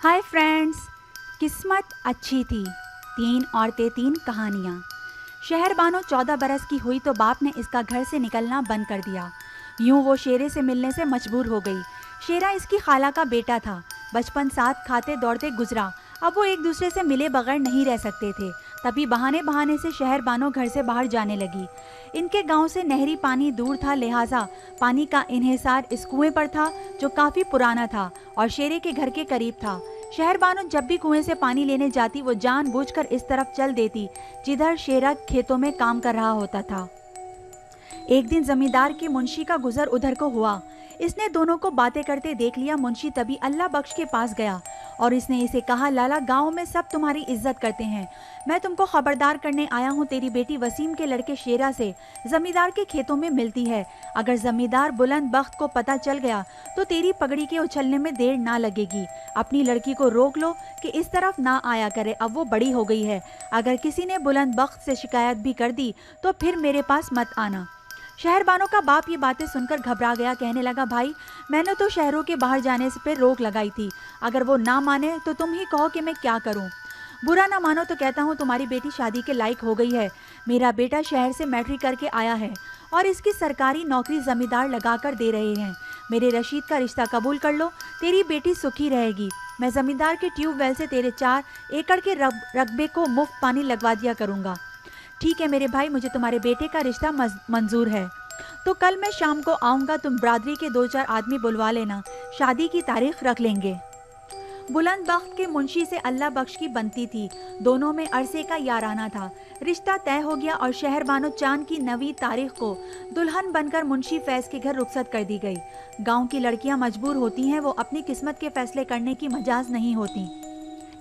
Hi friends. किस्मत अच्छी थी। तीन औरतें तीन कहानियाँ। शहर बानो 14 बरस की हुई तो बाप ने इसका घर से निकलना बंद कर दिया। यूं वो शेरे से मिलने से मजबूर हो गई। शेरा इसकी खाला का बेटा था। बचपन साथ खाते दौड़ते गुजरा। अब वो एक दूसरे से मिले बगैर नहीं रह सकते थे। तभी बहाने बहाने से शहर बानो घर से बाहर जाने लगी। इनके गांव से नहरी पानी दूर था, लिहाजा पानी का इन्हिसार इस कुएं पर था जो काफी पुराना था और शेरे के घर के करीब था। शहर बानो जब भी कुएं से पानी लेने जाती वो जानबूझकर इस तरफ चल देती जिधर शेरा खेतों में काम कर रहा होता था। एक दिन जमींदार के मुंशी का गुजर उधर को हुआ। इसने दोनों को बातें करते देख लिया। मुंशी तभी अल्लाह बख्श के पास गया और इसने इसे कहा, लाला, गांव में सब तुम्हारी इज्जत करते हैं। मैं तुमको खबरदार करने आया हूँ, तेरी बेटी वसीम के लड़के शेरा से जमींदार के खेतों में मिलती है। अगर जमींदार बुलंद बख्त को पता चल गया तो तेरी पगड़ी के उछलने में देर ना लगेगी। अपनी लड़की को रोक लो कि इस तरफ ना आया करे, अब वो बड़ी हो गई है। अगर किसी ने बुलंद बख्त से शिकायत भी कर दी तो फिर मेरे पास मत आना। शहर बानो का बाप ये बातें सुनकर घबरा गया। कहने लगा, भाई, मैंने तो शहरों के बाहर जाने से पे रोक लगाई थी। अगर वो ना माने तो तुम ही कहो कि मैं क्या करूं। बुरा ना मानो तो कहता हूँ तुम्हारी बेटी शादी के लायक हो गई है। मेरा बेटा शहर से मैट्रिक करके आया है और इसकी सरकारी नौकरी जमींदार लगा कर दे रहे हैं। मेरे रशीद का रिश्ता कबूल कर लो, तेरी बेटी सुखी रहेगी। मैं जमींदार के ट्यूबवेल से तेरे 4 एकड़ के रकबे को मुफ्त पानी लगवा दिया करूँगा। ठीक है मेरे भाई, मुझे तुम्हारे बेटे का रिश्ता मंजूर है। तो कल मैं शाम को आऊँगा, तुम बरादरी के 2-4 आदमी बुलवा लेना, शादी की तारीख रख लेंगे। बुलंद बख्त के मुंशी से अल्लाह बख्श की बनती थी। दोनों में अरसे का याराना था। रिश्ता तय हो गया और शहर बानो चांद की 9वीं तारीख को दुल्हन बनकर मुंशी फैज के घर रुखसत कर दी गई। गांव की लड़कियां मजबूर होती हैं, वो अपनी किस्मत के फैसले करने की मजाज नहीं होती।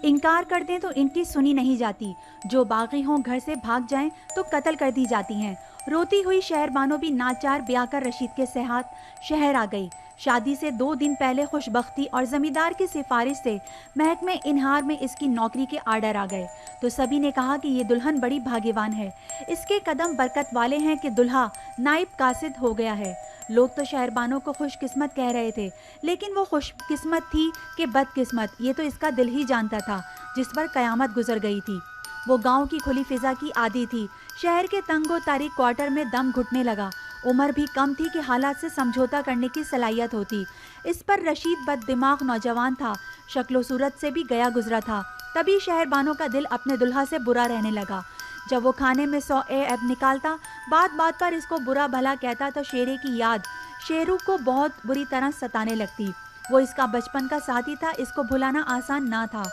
इनकार कर दें तो इनकी सुनी नहीं जाती। जो बागी हों घर से भाग जाएं तो कत्ल कर दी जाती हैं। रोती हुई शहर बानो भी नाचार ब्याह कर रशीद के सेहात शहर आ गई। शादी से 2 दिन पहले खुशबख्ती और जमींदार की सिफारिश से महकमे इनहार में इसकी नौकरी के आर्डर आ गए तो सभी ने कहा कि ये दुल्हन बड़ी भाग्यवान है। इसके कदम बरकत वाले हैं कि दुल्हा नाइब कासिद हो गया है। लोग तो शहरबानों को खुशकिस्मत कह रहे थे, लेकिन वो खुशकिस्मत थी कि बदकिस्मत ये तो इसका दिल ही जानता था, जिस पर कयामत गुजर गई थी। वो गांव की खुली फिजा की आदी थी। शहर के तंगो तारीख क्वार्टर में दम घुटने लगा। उम्र भी कम थी कि हालात से समझौता करने की सलाहियत होती। इस पर रशीद बद दिमाग नौजवान था, शक्लो सूरत से भी गया गुजरा था। तभी शहरबानों का दिल अपने दुल्हा से बुरा रहने लगा। जब वो खाने में 100 ऐब निकालता, बात बात पर इसको बुरा भला कहता तो शेरे की याद शेरू को बहुत बुरी तरह सताने लगती। वो इसका बचपन का साथी था, इसको भुलाना आसान ना था।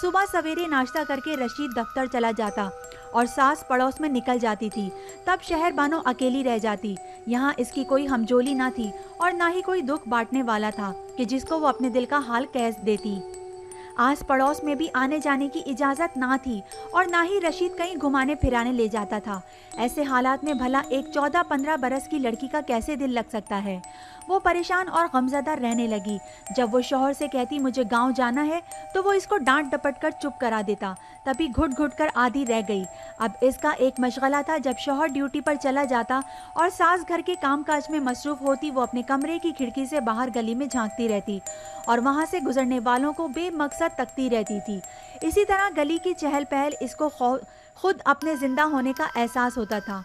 सुबह सवेरे नाश्ता करके रशीद दफ्तर चला जाता और सास पड़ोस में निकल जाती थी। तब शहर बानो अकेली रह जाती। यहाँ इसकी कोई हमजोली ना थी और ना ही कोई दुख बांटने वाला था कि जिसको वो अपने दिल का हाल कह देती। आस पड़ोस में भी आने जाने की इजाज़त ना थी और ना ही रशीद कहीं घुमाने फिराने ले जाता था। ऐसे हालात में भला एक 14-15 बरस की लड़की का कैसे दिल लग सकता है। वो परेशान और गमज़दा रहने लगी। जब वो शौहर से कहती मुझे गांव जाना है तो वो इसको डांट डपट कर चुप करा देता। तभी घुट घुट कर आधी रह गई। अब इसका एक मशगला था, जब शौहर ड्यूटी पर चला जाता और सास घर के कामकाज में मसरूफ होती, वो अपने कमरे की खिड़की से बाहर गली में झांकती रहती और वहाँ से गुजरने वालों को बेमकसद तकती रहती थी। इसी तरह गली की चहल पहल इसको खुद अपने जिंदा होने का एहसास होता था।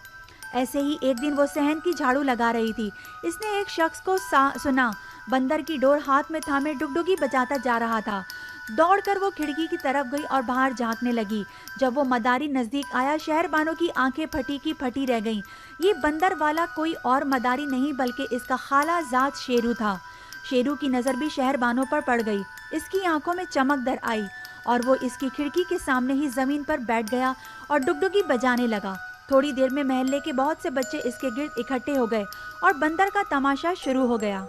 ऐसे ही एक दिन वो सहन की झाड़ू लगा रही थी। इसने एक शख्स को सुना, बंदर की डोर हाथ में थामे डुगडुगी बजाता जा रहा था। दौड़कर वो खिड़की की तरफ गई और बाहर झांकने लगी। जब वो मदारी नज़दीक आया, शहर बानो की आंखें फटी की फटी रह गईं। ये बंदर वाला कोई और मदारी नहीं बल्कि इसका खाला जात शेरू था। शेरू की नज़र भी शहर बानो पर पड़ गई। इसकी आंखों में चमक दर आई और वो इसकी खिड़की के सामने ही ज़मीन पर बैठ गया और डुगडुगी बजाने लगा। थोड़ी देर में महल्ले के बहुत से बच्चे इसके गिर्द इकट्ठे हो गए और बंदर का तमाशा शुरू हो गया।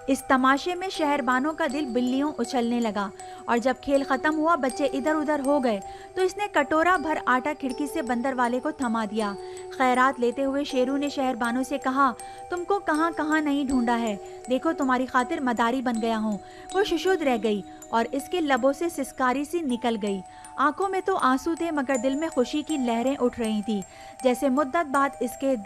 इस तमाशे में शहरबानों का दिल बिल्लियों उछलने लगा और जब खेल खत्म हुआ, बच्चे इधर उधर हो गए तो इसने कटोरा भर आटा खिड़की से बंदर वाले को थमा दिया। खैरात लेते हुए शेरू ने शहरबानों से कहा, तुमको कहाँ कहाँ नहीं ढूंढा है, देखो तुम्हारी खातिर मदारी बन गया हूँ। वो शुशुद रह गई और इसके लबों से सिसकारी सी निकल गई। आंखों में तो आंसू थे मगर दिल में खुशी की लहरें उठ रही थी, जैसे मुद्दत बाद इसके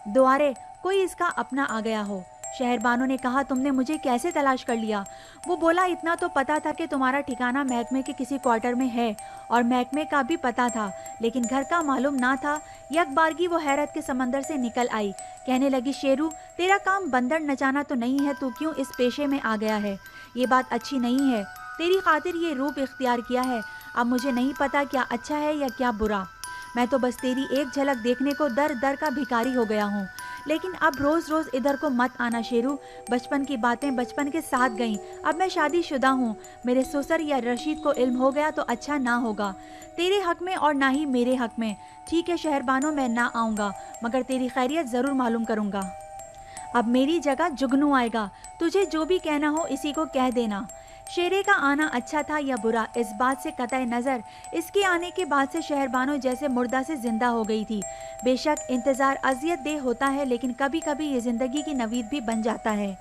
द्वारे कोई इसका अपना आ गया हो। शहरबानो ने कहा, तुमने मुझे कैसे तलाश कर लिया? वो बोला, इतना तो पता था कि तुम्हारा ठिकाना महकमे के किसी क्वार्टर में है, और महकमे का भी पता था, लेकिन घर का मालूम ना था। यकबारगी वो हैरत के समंदर से निकल आई। कहने लगी, शेरू, तेरा काम बंदर नचाना तो नहीं है, तू क्यों इस पेशे में आ गया है? ये बात अच्छी नहीं है। तेरी खातिर ये रूप इख्तियार किया है। अब मुझे नहीं पता क्या अच्छा है या क्या बुरा। मैं तो बस तेरी एक झलक देखने को दर दर का भिखारी हो गया हूँ। लेकिन अब रोज़ रोज़ इधर को मत आना शेरू। बचपन की बातें बचपन के साथ गईं। अब मैं शादीशुदा हूँ। मेरे ससुर या रशीद को इल्म हो गया तो अच्छा ना होगा तेरे हक में और ना ही मेरे हक में। ठीक है शहरबानो, मैं ना आऊँगा, मगर तेरी खैरियत ज़रूर मालूम करूँगा। अब मेरी जगह जुगनू आएगा। तुझे जो भी कहना हो इसी को कह देना। शेरे का आना अच्छा था या बुरा, इस बात से कतई नज़र इसके आने के बाद से शहरबानो जैसे मुर्दा से जिंदा हो गई थी। बेशक इंतज़ार अजियत दे होता है, लेकिन कभी कभी ये ज़िंदगी की नवीद भी बन जाता है।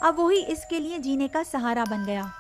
अब वही इसके लिए जीने का सहारा बन गया।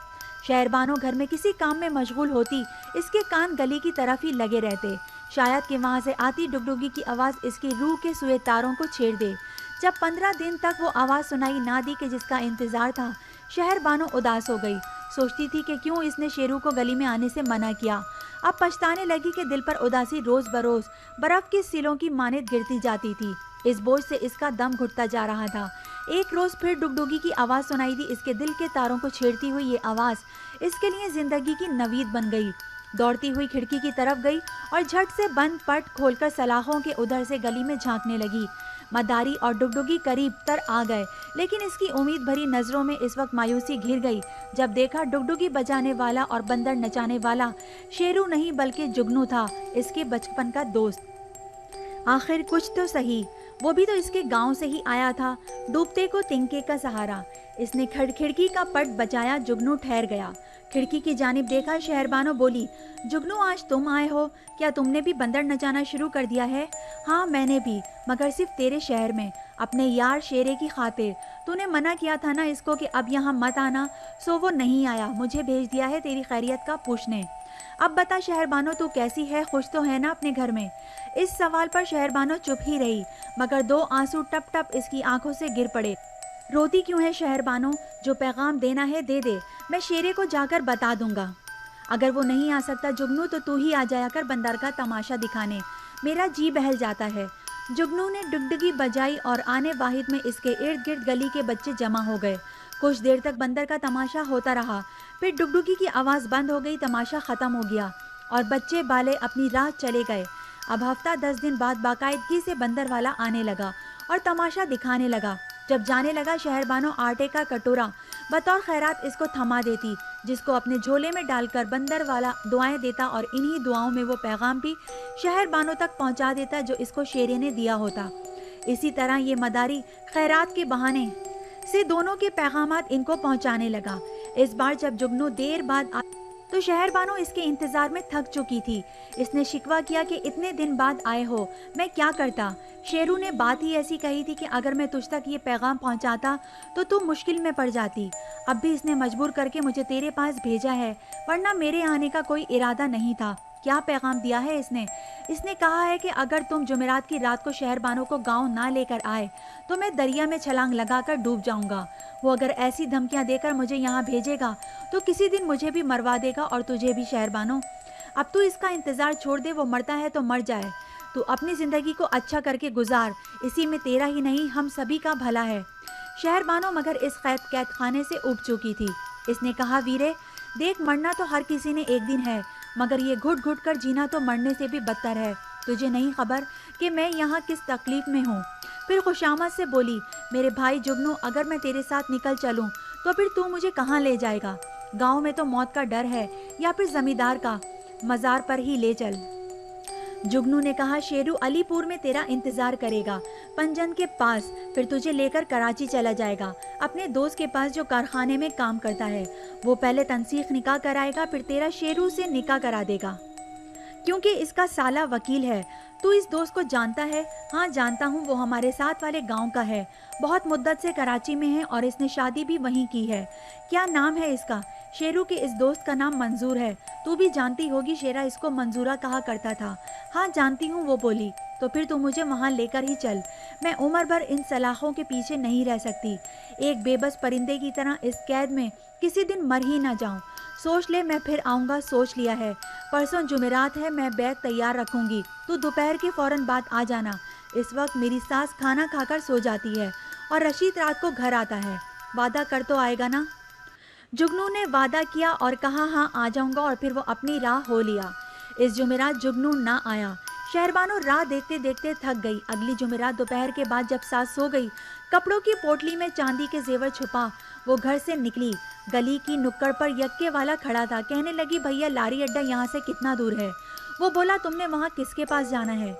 शहरबानो घर में किसी काम में मशगूल होती, इसके कान गली की तरफ ही लगे रहते। शायद कि वहाँ से आती डुगडुगी की आवाज़ इसकी रूह के सुए तारों को छेड़ दे। जब 15 दिन तक वो आवाज़ सुनाई ना दी कि जिसका इंतज़ार था, शहरबानो उदास हो गई। सोचती थी कि क्यों इसने शेरू को गली में आने से मना किया। अब पछताने लगी कि दिल पर उदासी रोज़ बरोज़ बर्फ़ की सिलों की मानित गिरती जाती थी। इस बोझ से इसका दम घुटता जा रहा था। एक रोज़ फिर डुगडुगी की आवाज़ सुनाई दी। इसके दिल के तारों को छेड़ती हुई ये आवाज़ इसके लिए ज़िंदगी की नवीद बन गई। दौड़ती हुई खिड़की की तरफ गई और झट से बंद पट खोलकर सलाखों के उधर से गली में झांकने लगी। मदारी और डुगडुगी करीब तर आ गए, लेकिन इसकी उम्मीद भरी नज़रों में इस वक्त मायूसी घिर गई जब देखा डुगडुगी बजाने वाला और बंदर नचाने वाला शेरू नहीं बल्कि जुगनू था, इसके बचपन का दोस्त। आखिर कुछ तो सही, वो भी तो इसके गांव से ही आया था। डूबते को तिनके का सहारा। इसने खिड़की का पट बचाया। जुगनू ठहर गया। खिड़की की जानिब देखा। शहरबानो बोली, जुगनू, आज तुम आए हो? क्या तुमने भी बंदर नचाना शुरू कर दिया है? हाँ, मैंने भी, मगर सिर्फ तेरे शहर में, अपने यार शेरे की खातिर। तूने मना किया था ना इसको कि अब यहाँ मत आना, सो वो नहीं आया। मुझे भेज दिया है तेरी खैरियत का पूछने। अब बता शहरबानो, तू कैसी है? खुश तो है ना अपने घर में? इस सवाल पर शहरबानो चुप ही रही, मगर 2 आंसू टप टप इसकी आंखों से गिर पड़े। रोती क्यों है शहरबानो? जो पैगाम देना है दे दे, मैं शेरे को जाकर बता दूंगा। अगर वो नहीं आ सकता जुगनू, तो तू ही आ जाया कर बंदर का तमाशा दिखाने। मेरा जी बहल जाता है। जुगनू ने डुगडुगी बजाई और आने वाहिद में इसके इर्द गिर्द गली के बच्चे जमा हो गए। कुछ देर तक बंदर का तमाशा होता रहा, फिर डुगडुगी की आवाज़ बंद हो गई। तमाशा ख़त्म हो गया और बच्चे बाले अपनी राह चले गए। अब हफ्ता 10 दिन बाद बाकायदगी से बंदर वाला आने लगा और तमाशा दिखाने लगा। जब जाने लगा, शहरबानो आटे का कटोरा बतौर खैरात इसको थमा देती, जिसको अपने झोले में डालकर बंदर वाला दुआएं देता और इन्हीं दुआओं में वो पैगाम भी शहरबानो तक पहुंचा देता जो इसको शेरे ने दिया होता। इसी तरह ये मदारी खैरात के बहाने से दोनों के पैगामात इनको पहुंचाने लगा। इस बार जब जुगनू देर बाद तो शहरबानो इसके इंतज़ार में थक चुकी थी। इसने शिकवा किया कि इतने दिन बाद आए हो, मैं क्या करता? शेरू ने बात ही ऐसी कही थी कि अगर मैं तुझ तक ये पैगाम पहुंचाता तो तू मुश्किल में पड़ जाती। अब भी इसने मजबूर करके मुझे तेरे पास भेजा है, वरना मेरे आने का कोई इरादा नहीं था। क्या पैगाम दिया है इसने? इसने कहा है कि अगर तुम जुमेरात की रात को शहरबानो को गांव ना लेकर आए तो मैं दरिया में छलांग लगाकर डूब जाऊंगा। वो अगर ऐसी धमकियां देकर मुझे यहाँ भेजेगा तो किसी दिन मुझे भी मरवा देगा और तुझे भी शहरबानो। अब तू इसका इंतज़ार छोड़ दे, वो मरता है तो मर जाए। तू अपनी ज़िंदगी को अच्छा करके गुजार, इसी में तेरा ही नहीं हम सभी का भला है। शहरबानो मगर इस कैद खाने से उब चुकी थी। इसने कहा, वीरे देख, मरना तो हर किसी ने एक दिन है, मगर ये घुट घुट कर जीना तो मरने से भी बदतर है। तुझे नहीं खबर कि मैं यहाँ किस तकलीफ़ में हूँ। फिर खुशामद से बोली, मेरे भाई जुगनू, अगर मैं तेरे साथ निकल चलूँ तो फिर तू मुझे कहाँ ले जाएगा? गाँव में तो मौत का डर है, या फिर ज़मींदार का मज़ार पर ही ले चल। जुगनू ने कहा, शेरू अलीपुर में तेरा इंतज़ार करेगा, पंजन के पास। फिर तुझे लेकर कराची चला जाएगा, अपने दोस्त के पास जो कारखाने में काम करता है। वो पहले तनसीख निकाह कराएगा, फिर तेरा शेरू से निकाह करा देगा, क्योंकि इसका साला वकील है। तू इस दोस्त को जानता है? हाँ जानता हूँ, वो हमारे साथ वाले गांव का है, बहुत मुद्दत से कराची में है और इसने शादी भी वहीं की है। क्या नाम है इसका? शेरू के इस दोस्त का नाम मंजूर है। तू भी जानती होगी, शेरा इसको मंजूरा कहा करता था। हाँ जानती हूँ, वो बोली। तो फिर तू मुझे वहाँ लेकर ही चल। मैं उम्र भर इन सलाखों के पीछे नहीं रह सकती। एक बेबस परिंदे की तरह इस कैद में किसी दिन मर ही ना जाऊं। सोच ले, मैं फिर आऊँगा, सोच लिया है। परसों जुमेरात है, मैं बैग तैयार रखूंगी, तू दोपहर के फौरन बाद आ जाना। इस वक्त मेरी सास खाना खाकर सो जाती है और रशीद रात को घर आता है। वादा कर तो आएगा ना? जुगनू ने वादा किया और कहा हाँ आ जाऊंगा, और फिर वो अपनी राह हो लिया। इस जुमेरात जुगनू ना आया। शहरबानो राह देखते देखते थक गई। अगली जुमेरात दोपहर के बाद जब सास सो गई, कपड़ों की पोटली में चांदी के जेवर छुपा वो घर से निकली। गली की नुक्कड़ पर यक्के वाला खड़ा था। कहने लगी, भैया लारी अड्डा यहाँ से कितना दूर है? वो बोला, तुमने वहाँ किसके पास जाना है?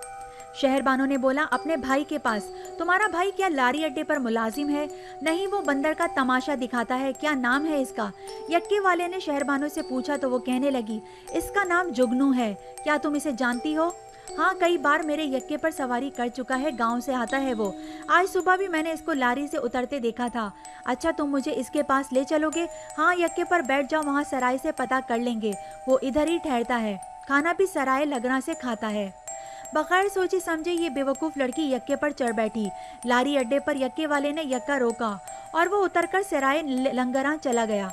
शहरबानो ने बोला, अपने भाई के पास। तुम्हारा भाई क्या लारी अड्डे पर मुलाजिम है? नहीं, वो बंदर का तमाशा दिखाता है। क्या नाम है इसका? यक्के वाले ने शहरबानो से पूछा तो वो कहने लगी, इसका नाम जुगनू है। क्या तुम इसे जानती हो? हाँ, कई बार मेरे यक्के पर सवारी कर चुका है, गांव से आता है वो। आज सुबह भी मैंने इसको लारी से उतरते देखा था। अच्छा, तुम मुझे इसके पास ले चलोगे? हाँ, यक्के पर बैठ जाओ, वहाँ सराय से पता कर लेंगे। वो इधर ही ठहरता है, खाना भी सराय लगना से खाता है। बगैर सोचे समझे ये बेवकूफ़ लड़की यक्के पर चढ़ बैठी। लारी अड्डे पर यक्के वाले ने यक्का रोका और वो उतरकर सराय लंगरा चला गया।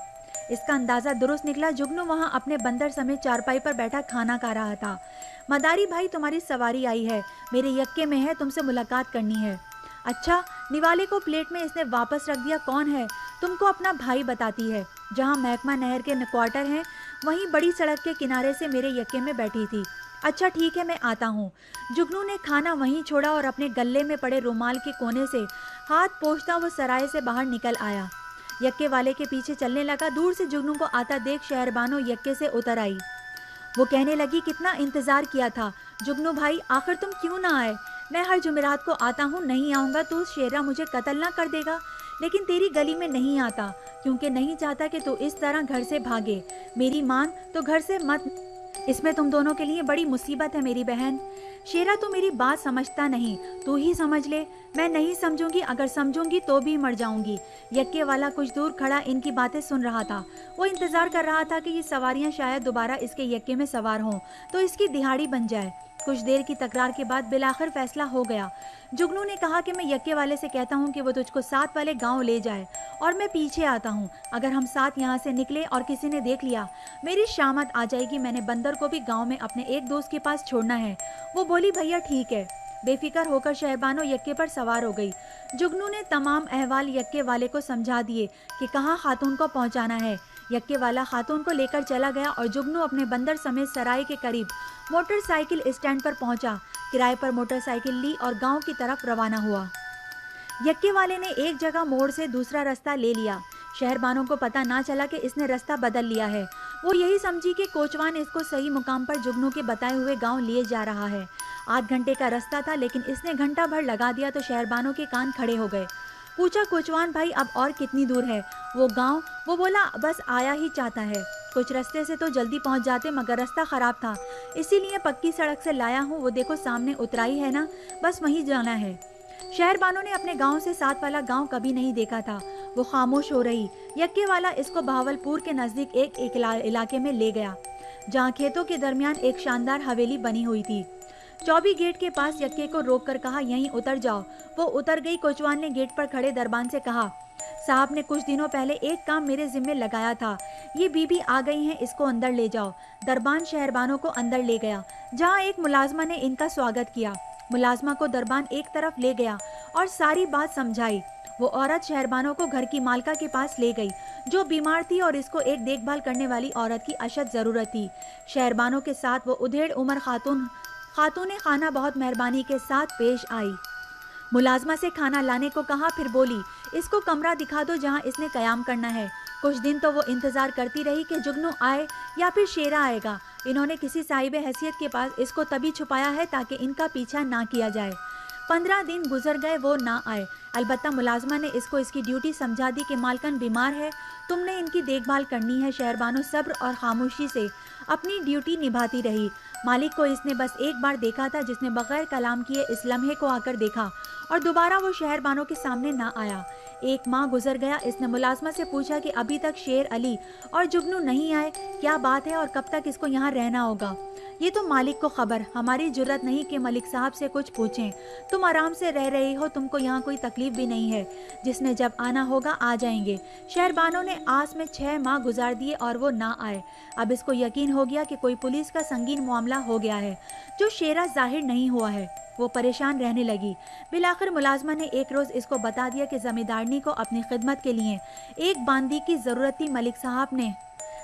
इसका अंदाज़ा दुरुस्त निकला। जुगनू वहाँ अपने बंदर समेत चारपाई पर बैठा खाना खा रहा था। मदारी भाई, तुम्हारी सवारी आई है, मेरे यक्के में है, तुमसे मुलाकात करनी है। अच्छा, निवाले को प्लेट में इसने वापस रख दिया। कौन है? तुमको अपना भाई बताती है। जहाँ महकमा नहर के क्वार्टर हैं, वहीं बड़ी सड़क के किनारे से मेरे यक्के में बैठी थी। अच्छा ठीक है, मैं आता हूँ। जुगनू ने खाना वहीं छोड़ा और अपने गले में पड़े रुमाल के कोने से हाथ पोंछता वो सराय से बाहर निकल आया। यक्के वाले के पीछे चलने लगा। दूर से जुगनू को आता देख शहरबानो यक्के से उतर आई। वो कहने लगी, कितना इंतज़ार किया था जुगनू भाई, आखिर तुम क्यों ना आए? मैं हर जुमेरात को आता हूँ, नहीं आऊँगा तो शेरा मुझे कत्ल ना कर देगा। लेकिन तेरी गली में नहीं आता, क्योंकि नहीं चाहता कि तू इस तरह घर से भागे। मेरी मान तो घर से मत, इसमें तुम दोनों के लिए बड़ी मुसीबत है मेरी बहन। शेरा तो मेरी बात समझता नहीं, तू ही समझ ले। मैं नहीं समझूंगी, अगर समझूंगी तो भी मर जाऊंगी। यक्के वाला कुछ दूर खड़ा इनकी बातें सुन रहा था। वो इंतजार कर रहा था कि ये सवारियां शायद दोबारा इसके यक्के में सवार हों तो इसकी दिहाड़ी बन जाए। कुछ देर की तकरार के बाद बिलाखिर फैसला हो गया। जुगनू ने कहा कि मैं यक्के वाले से कहता हूँ कि वो तुझको साथ वाले गांव ले जाए और मैं पीछे आता हूँ। अगर हम साथ यहाँ से निकले और किसी ने देख लिया, मेरी शामत आ जाएगी। मैंने बंदर को भी गांव में अपने एक दोस्त के पास छोड़ना है। वो बोली, भैया ठीक है। बेफिक्र होकर शहरबानो यक्के पर सवार हो गई। जुगनू ने तमाम अहवाल यक्के वाले को समझा दिए कि कहाँ खातून को पहुँचाना है। यक्के वाला खातून को लेकर चला गया और जुगनू अपने बंदर समेत सराय के करीब मोटरसाइकिल स्टैंड पर पहुंचा। किराए पर मोटरसाइकिल ली और गांव की तरफ रवाना हुआ। यक्के वाले ने एक जगह मोड़ से दूसरा रास्ता ले लिया। शहरबानों को पता ना चला कि इसने रास्ता बदल लिया है। वो यही समझी कि कोचवान इसको सही मुकाम पर जुगनू के बताए हुए गांव लिए जा रहा है। 8 घंटे का रास्ता था, लेकिन इसने घंटा भर लगा दिया तो शहरबानों के कान खड़े हो गए। पूछा, कोचवान भाई अब और कितनी दूर है वो गांव? वो बोला, बस आया ही चाहता है। कुछ रास्ते से तो जल्दी पहुंच जाते, मगर रास्ता खराब था, इसीलिए पक्की सड़क से लाया हूँ। वो देखो सामने उतराई है ना, बस वहीं जाना है। शहरबानों ने अपने गांव से साथ वाला गांव कभी नहीं देखा था। वो खामोश हो रही। यक्के वाला इसको बहावलपुर के नज़दीक एक इलाके में ले गया, जहाँ खेतों के दरमियान एक शानदार हवेली बनी हुई थी। चौबी गेट के पास यक्के को रोक कर कहा, यहीं उतर जाओ। वो उतर गई। कोचवान ने गेट पर खड़े दरबान से कहा, साहब ने कुछ दिनों पहले एक काम मेरे जिम्मे लगाया था, ये बीबी आ गई हैं, इसको अंदर ले जाओ। दरबान शहरबानों को अंदर ले गया, जहाँ एक मुलाजमा ने इनका स्वागत किया। मुलाजमा को दरबान एक तरफ ले गया और सारी बात समझाई। वो औरत शहरबानों को घर की मालका के पास ले गई, जो बीमार थी और इसको एक देखभाल करने वाली औरत की अशद ज़रूरत थी। शहरबानों के साथ वो उधेड़ उम्र खातून खाना बहुत मेहरबानी के साथ पेश आई। मुलाजमा से खाना लाने को कहा, फिर बोली, इसको कमरा दिखा दो जहाँ इसने कयाम करना है। कुछ दिन तो वो इंतज़ार करती रही कि जुगनू आए या फिर शेरा आएगा। इन्होंने किसी साहिब हैसियत के पास इसको तभी छुपाया है ताकि इनका पीछा ना किया जाए। 15 दिन गुजर गए, वो ना आए। अलबत्ता मुलाजमा ने इसको इसकी ड्यूटी समझा दी कि मालकन बीमार है, तुमने इनकी देखभाल करनी है। शहरबानो सब्र और खामोशी से अपनी ड्यूटी निभाती रही। मालिक को इसने बस एक बार देखा था, जिसने बगैर कलाम किए इस लम्हे को आकर देखा और दोबारा वो शहरबानों के सामने ना आया। 1 माह गुजर गया। इसने मुलाजमा से पूछा कि अभी तक शेर अली और जुगनू नहीं आए, क्या बात है और कब तक इसको यहाँ रहना होगा। یہ تو مالک کو خبر، ہماری جرت نہیں کہ ملک صاحب سے کچھ پوچھیں۔ تم آرام سے رہ رہی ہو، تم کو یہاں کوئی تکلیف بھی نہیں ہے، جس نے جب آنا ہوگا آ جائیں گے۔ شہر بانو نے آس میں 6 ماہ گزار دیے اور وہ نہ آئے۔ اب اس کو یقین ہو گیا کہ کوئی پولیس کا سنگین معاملہ ہو گیا ہے، جو شیرہ ظاہر نہیں ہوا ہے۔ وہ پریشان رہنے لگی۔ بالآخر ملازمہ نے ایک روز اس کو بتا دیا کہ زمیندارنی کو اپنی خدمت کے لیے ایک باندی کی ضرورت تھی۔ ملک صاحب نے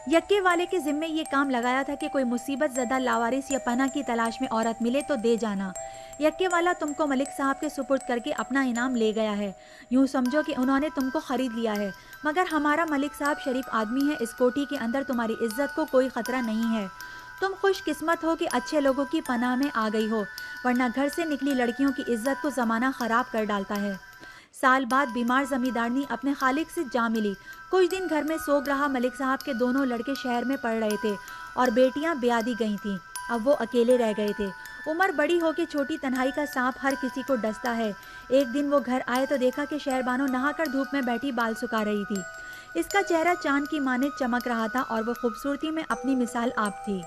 یکے والے کے ذمے یہ کام لگایا تھا کہ کوئی مصیبت زدہ لاوارث یا پناہ کی تلاش میں عورت ملے تو دے جانا۔ یکے والا تم کو ملک صاحب کے سپرد کر کے اپنا انعام لے گیا ہے۔ یوں سمجھو کہ انہوں نے تم کو خرید لیا ہے، مگر ہمارا ملک صاحب شریف آدمی ہے، اس کوٹھی کے اندر تمہاری عزت کو کوئی خطرہ نہیں ہے۔ تم خوش قسمت ہو کہ اچھے لوگوں کی پناہ میں آ گئی ہو، ورنہ گھر سے نکلی لڑکیوں کی عزت کو زمانہ خراب کر ڈالتا ہے۔ سال بعد بیمار زمیندارنی اپنے خالق سے جا ملی۔ کچھ دن گھر میں سوگ رہا۔ ملک صاحب کے دونوں لڑکے شہر میں پڑھ رہے تھے اور بیٹیاں بیادی گئی تھیں۔ اب وہ اکیلے رہ گئے تھے۔ عمر بڑی ہو کے چھوٹی تنہائی کا سانپ ہر کسی کو ڈستا ہے۔ ایک دن وہ گھر آئے تو دیکھا کہ شہر بانو نہا کر دھوپ میں بیٹھی بال سکھا رہی تھی۔ اس کا چہرہ چاند کی مانند چمک رہا تھا اور وہ خوبصورتی میں اپنی مثال آپ تھی۔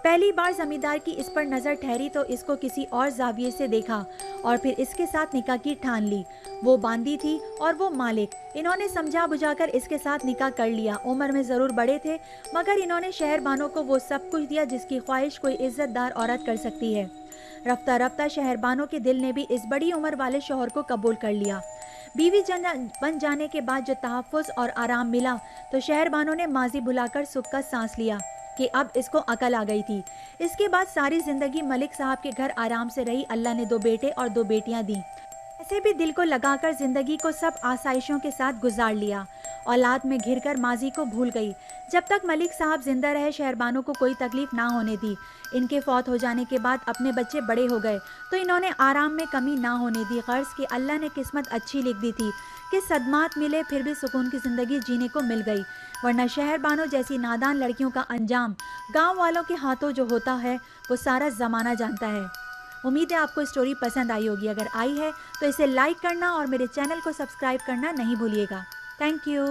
پہلی بار زمیندار کی اس پر نظر ٹھہری تو اس کو کسی اور زاویے سے دیکھا اور پھر اس کے ساتھ نکاح کی ٹھان لی۔ وہ باندی تھی اور وہ مالک۔ انہوں نے سمجھا بجھا کر اس کے ساتھ نکاح کر لیا۔ عمر میں ضرور بڑے تھے، مگر انہوں نے شہر بانو کو وہ سب کچھ دیا جس کی خواہش کوئی عزت دار عورت کر سکتی ہے۔ رفتہ رفتہ شہر بانو کے دل نے بھی اس بڑی عمر والے شوہر کو قبول کر لیا۔ بیوی بن جانے کے بعد جو تحفظ اور آرام ملا تو شہر بانو نے ماضی بھلا کر سکھ کا سانس لیا کہ اب اس کو عقل آ گئی تھی۔ اس کے بعد ساری زندگی ملک صاحب کے گھر آرام سے رہی۔ اللہ نے 2 بیٹے اور 2 بیٹیاں دیں۔ ایسے بھی دل کو لگا کر زندگی کو سب آسائشوں کے ساتھ گزار لیا۔ اولاد میں گھر کر ماضی کو بھول گئی۔ جب تک ملک صاحب زندہ رہے شہر بانو کو کوئی تکلیف نہ ہونے دی۔ ان کے فوت ہو جانے کے بعد اپنے بچے بڑے ہو گئے تو انہوں نے آرام میں کمی نہ ہونے دی۔ غرض کہ اللہ نے قسمت اچھی لکھ دی تھی کہ صدمات ملے پھر بھی سکون کی زندگی جینے کو مل گئی، ورنہ شہر بانو جیسی نادان لڑکیوں کا انجام گاؤں والوں کے ہاتھوں جو ہوتا ہے وہ سارا زمانہ جانتا ہے۔ امید ہے آپ کو اسٹوری پسند آئی ہوگی۔ اگر آئی ہے تو اسے لائک کرنا اور میرے چینل کو سبسکرائب کرنا نہیں بھولیے گا۔ Thank you.